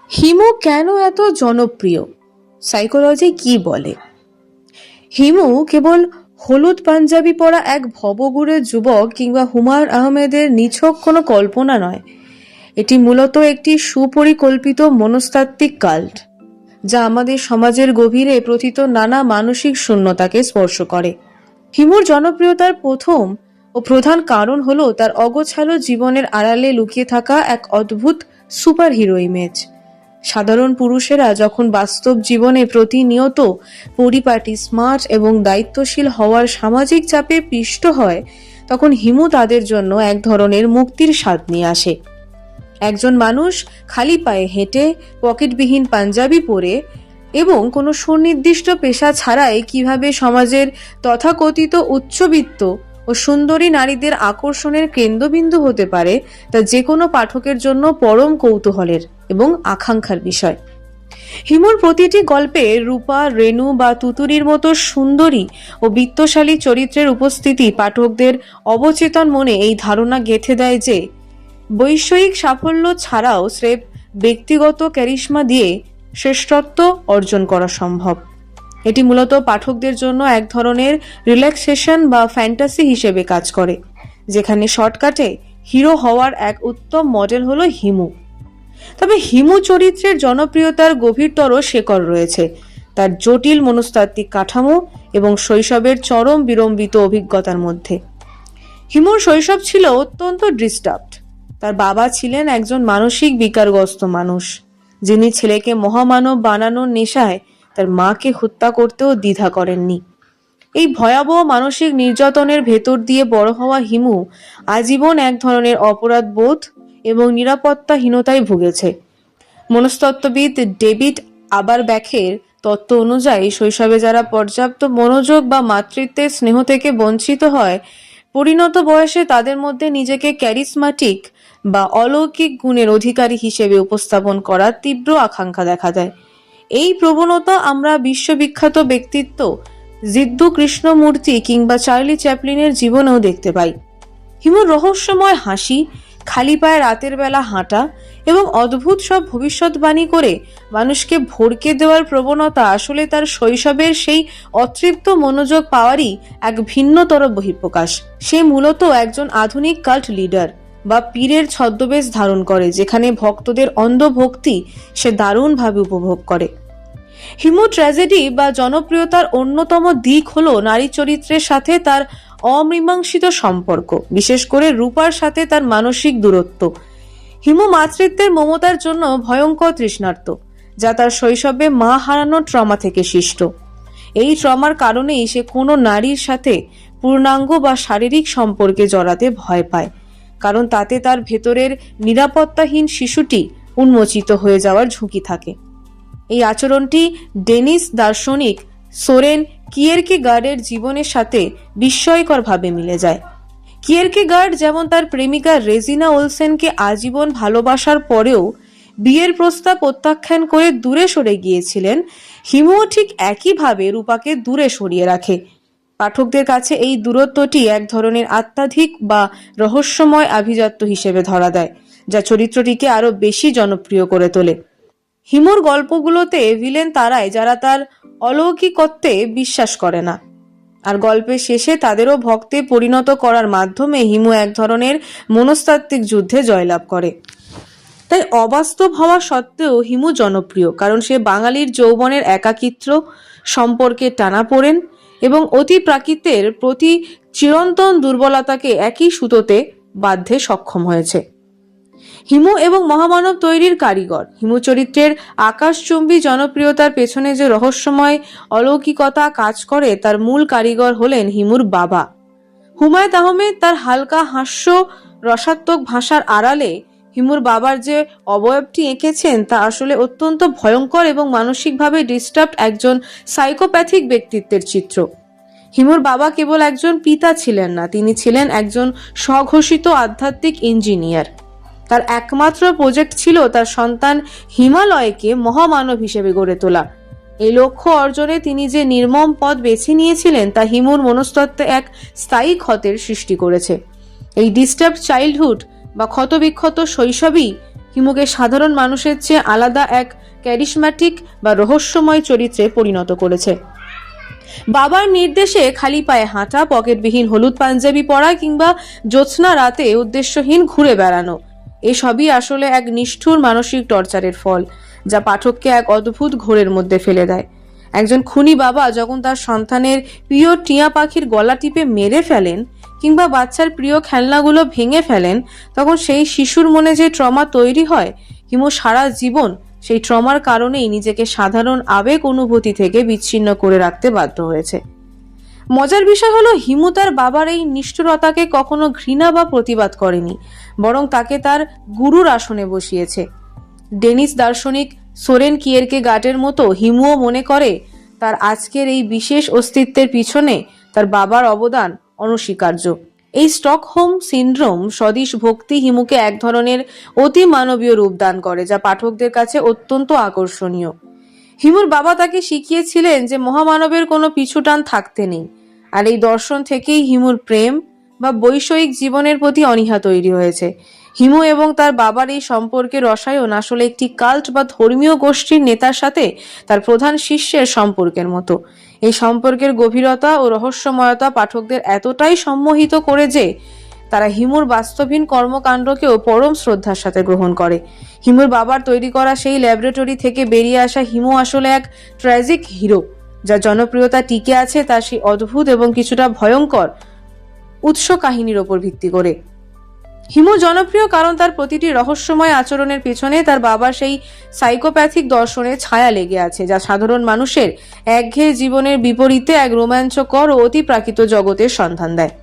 হিমু কেন এত জনপ্রিয়? সাইকোলজি কি বলে? হিমু কেবল হলুদ পাঞ্জাবি পরা এক ভবঘুরে যুবক কিংবা হুমায়ুন আহমেদের নিছক কোনো কল্পনা নয়। এটি মূলত একটি সুপরিকল্পিত মনস্তাত্ত্বিক কাল্ট, যা আমাদের সমাজের গভীরে প্রথিত নানা মানসিক শূন্যতাকে স্পর্শ করে। হিমুর জনপ্রিয়তার প্রথম ও প্রধান কারণ হলো তার অগোছালো জীবনের আড়ালে লুকিয়ে থাকা এক অদ্ভুত সুপারহিরো ইমেজ। সাধারণ পুরুষেরা যখন বাস্তব জীবনে প্রতিনিয়ত পরিপাটি, স্মার্ট এবং দায়িত্বশীল হওয়ার সামাজিক চাপে পিষ্ট হয়, তখন হিমু তাদের জন্য এক ধরনের মুক্তির স্বাদ নিয়ে আসে। একজন মানুষ খালি পায়ে হেঁটে, পকেটবিহীন পাঞ্জাবি পরে এবং কোনো সুনির্দিষ্ট পেশা ছাড়াই কিভাবে সমাজের তথাকথিত উচ্চবিত্ত ও সুন্দরী নারীদের আকর্ষণের কেন্দ্রবিন্দু হতে পারে, তা যে কোনো পাঠকের জন্য পরম কৌতূহলের এবং আকাঙ্ক্ষার বিষয়। হিমুর প্রতিটি গল্পে রূপা, রেণু বা তুতুরির মতো সুন্দরী ও বিত্তশালী চরিত্রের উপস্থিতি পাঠকদের অবচেতন মনে এই ধারণা গেঁথে দেয় যে বৈষয়িক সাফল্য ছাড়াও স্রেফ ব্যক্তিগত ক্যারিশমা দিয়ে শ্রেষ্ঠত্ব অর্জন করা সম্ভব। এটি মূলত পাঠকদের জন্য এক ধরনের রিল্যাক্সেশন বা ফ্যান্টাসি হিসেবে কাজ করে, যেখানে শর্টকাটে হিরো হওয়ার এক উত্তম মডেল হলো হিমু। তবে হিমু চরিত্রের জনপ্রিয়তার গভীরতর শেকড় রয়েছে তার জটিল মনস্তাত্ত্বিক কাঠামো এবং শৈশবের চরম বিড়ম্বিত অভিজ্ঞতার মধ্যে। হিমুর শৈশব ছিল অত্যন্ত ডিস্টার্বড। তার বাবা ছিলেন একজন মানসিক বিকারগ্রস্ত মানুষ, যিনি ছেলেকে মহামানব বানানোর নেশায় তার মাকে হত্যা করতেও দ্বিধা করেননি। এই ভয়াবহ মানসিক নির্যাতনের ভেতর দিয়ে বড় হওয়া হিমু আজীবন এক ধরনের অপরাধ বোধ এবং নিরাপত্তাহীনতায় ভুগেছে। মনস্তত্ত্ববিদ ডেভিড আবারব্যাখের তত্ত্ব অনুযায়ী শৈশবে যারা পর্যাপ্ত মনোযোগ বা মাতৃত্বের স্নেহ থেকে বঞ্চিত হয়, পরিণত বয়সে তাদের মধ্যে নিজেকে ক্যারিসমাটিক বা অলৌকিক গুণের অধিকারী হিসেবে উপস্থাপন করার তীব্র আকাঙ্ক্ষা দেখা দেয়। এই প্রবণতা আমরা বিশ্ববিখ্যাত ব্যক্তিত্ব জিদ্দু কৃষ্ণমূর্তি কিংবা চার্লি চ্যাপলিনের জীবনেও দেখতে পাই। হিমুর রহস্যময় হাসি, খালি পায়ে রাতের বেলা হাঁটা এবং অদ্ভুত সব ভবিষ্যৎবাণী করে মানুষকে ভড়কে দেওয়ার প্রবণতা আসলে তার শৈশবের সেই অতৃপ্ত মনোযোগ পাওয়ারই এক ভিন্নতর বহিঃপ্রকাশ। সে মূলত একজন আধুনিক কাল্ট লিডার বা পীরের ছদ্মবেশ ধারণ করে, যেখানে ভক্তদের অন্ধভক্তি সে দারুণভাবে উপভোগ করে। হিমু ট্র্যাজেডি বা জনপ্রিয়তার অন্যতম দিক হলো নারী চরিত্রের সাথে তার অমীমাংসিত সম্পর্ক, বিশেষ করে রূপার সাথে তার মানসিক দূরত্ব। হিমু মাতৃত্বের মমতার জন্য ভয়ঙ্কর তৃষ্ণার্ত, যা তার শৈশবে মা হারানোর ট্রমা থেকে সৃষ্ট। এই ট্রমার কারণেই সে কোনো নারীর সাথে পূর্ণাঙ্গ বা শারীরিক সম্পর্কে জড়াতে ভয় পায়, কারণ তাতে তার ভেতরের নিরাপত্তাহীন শিশুটি উন্মোচিত হয়ে যাওয়ার ঝুঁকি থাকে। এই আচরণটি ডেনিস দার্শনিক সোরেন কিয়েরকেগার্ডের জীবনের সাথে বিস্ময়করভাবে মিলে যায়। কিয়েরকেগার্ড যেমন তার প্রেমিকা রেজিনা ওলসেনকে আজীবন ভালোবাসার পরেও বিয়ের প্রস্তাব প্রত্যাখ্যান করে দূরে সরে গিয়েছিলেন, হিমুও ঠিক একইভাবে রূপাকে দূরে সরিয়ে রাখে। পাঠকদের কাছে এই দূরত্বটি এক ধরনের আত্মাধিক বা রহস্যময় আভিজাত্য হিসেবে ধরা দেয়, যা চরিত্রটিকে আরো বেশি জনপ্রিয় করে তোলে। হিমুর গল্পগুলোতে ভিলেন তারাই যারা তার অলৌকিকত্বে বিশ্বাস করে না, আর গল্পের শেষে তাদেরও ভক্তে পরিণত করার মাধ্যমে হিমু এক ধরনের মনস্তাত্ত্বিক যুদ্ধে জয়লাভ করে। তাই অবাস্তব হওয়া সত্ত্বেও হিমু জনপ্রিয়, কারণ সে বাঙালির যৌবনের একাকিত্ব, সম্পর্কের টানাপোড়েন এবং অতি প্রাকৃতের প্রতি চিরন্তন দুর্বলতাকে একই সুতোতে বাঁধতে সক্ষম হয়েছে। হিমু এবং মহামানব তৈরির কারিগর। হিমু চরিত্রের আকাশচুম্বী জনপ্রিয়তার পেছনে যে রহস্যময় অলৌকিকতা কাজ করে, তার মূল কারিগর হলেন হিমুর বাবা হুমায়ুন আহমেদ। তার হালকা হাস্য রসাত্মক ভাষার আড়ালে হিমুর বাবার যে অবয়বটি এঁকেছেন, তা আসলে অত্যন্ত ভয়ঙ্কর এবং মানসিকভাবে ডিস্টার্বড একজন সাইকোপ্যাথিক ব্যক্তিত্বের চিত্র। হিমুর বাবা কেবল একজন পিতা ছিলেন না, তিনি ছিলেন একজন স্বঘোষিত আধ্যাত্মিক ইঞ্জিনিয়ার। তার একমাত্র প্রজেক্ট ছিল তার সন্তান হিমালয়কে মহামানব হিসেবে গড়ে তোলা। এই লক্ষ্য অর্জনে তিনি যে নির্মম পথ বেছে নিয়েছিলেন, তা হিমুর মনস্তত্ত্বে এক স্থায়ী ক্ষতের সৃষ্টি করেছে। এই ডিস্টার্বড চাইল্ডহুড বা ক্ষতবিক্ষত শৈশবই হিমুকে সাধারণ মানুষের চেয়ে আলাদা এক ক্যারিশম্যাটিক বা রহস্যময় চরিত্রে পরিণত করেছে। বাবার নির্দেশে খালি পায়ে হাঁটা, পকেটবিহীন হলুদ পাঞ্জাবি পরা কিংবা জ্যোৎস্না রাতে উদ্দেশ্যহীন ঘুরে বেড়ানো, এসবই আসলে এক নিষ্ঠুর মানসিক টর্চারের ফল, যা পাঠককে এক অদ্ভুত ঘোরের মধ্যে ফেলে দেয়। একজন খুনি বাবা যখন তার সন্তানের প্রিয় টিয়া পাখির গলা টিপে মেরে ফেলেন কিংবা বাচ্চার প্রিয় খেলনাগুলো ভেঙে ফেলেন, তখন সেই শিশুর মনে যে ট্রমা তৈরি হয়, হিমু সারা জীবন সেই ট্রমার কারণেই নিজেকে সাধারণ আবেগ অনুভূতি থেকে বিচ্ছিন্ন করে রাখতে বাধ্য হয়েছে। মজার বিষয় হলো, হিমু তার বাবার এই নিষ্ঠুরতাকে কখনো ঘৃণা বা প্রতিবাদ করেনি, বরং তাকে তার গুরুর আসনে বসিয়েছে। ডেনিস দার্শনিক সোরেন কিয়েরকেগার্ডের মতো হিমুও মনে করে তার আজকের এই বিশেষ অস্তিত্বের পিছনে তার বাবার অবদান অনস্বীকার্য। এই স্টকহোম সিনড্রোম সদিশ ভক্তি হিমুকে এক ধরনের অতি মানবীয় রূপ দান করে, যা পাঠকদের কাছে অত্যন্ত আকর্ষণীয়। হিমুর বাবা তাকে শিখিয়েছিলেন যে মহামানবের কোনো পিছুটান থাকতে নেই, আর এই দর্শন থেকেই হিমুর প্রেম বা বৈষয়িক জীবনের প্রতি অনীহা তৈরি হয়েছে। হিমু এবং তার বাবার এই সম্পর্কের রসায়ন আসলে একটি কাল্ট বা ধর্মীয় গোষ্ঠীর নেতার সাথে তার প্রধান শিষ্যের সম্পর্কের মতো। এই সম্পর্কের গভীরতা ও রহস্যময়তা পাঠকদের এতটাই সম্মোহিত করে যে তারা হিমুর বাস্তবহীন কর্মকাণ্ডকেও পরম শ্রদ্ধার সাথে গ্রহণ করে। হিমুর বাবার তৈরি করা সেই ল্যাবরেটরি থেকে বেরিয়ে আসা হিমু আসলে এক ট্র্যাজিক হিরো, যার জনপ্রিয়তা টিকে আছে তার সেই অদ্ভুত এবং কিছুটা ভয়ঙ্কর উৎস কাহিনীর ওপর ভিত্তি করে। হিমু জনপ্রিয় কারণ তার প্রতিটি রহস্যময় আচরণের পেছনে তার বাবার সেই সাইকোপ্যাথিক দর্শনের ছায়া লেগে আছে, যা সাধারণ মানুষের একঘেয়ে জীবনের বিপরীতে এক রোমাঞ্চকর ও অতিপ্রাকৃত জগতের সন্ধান দেয়।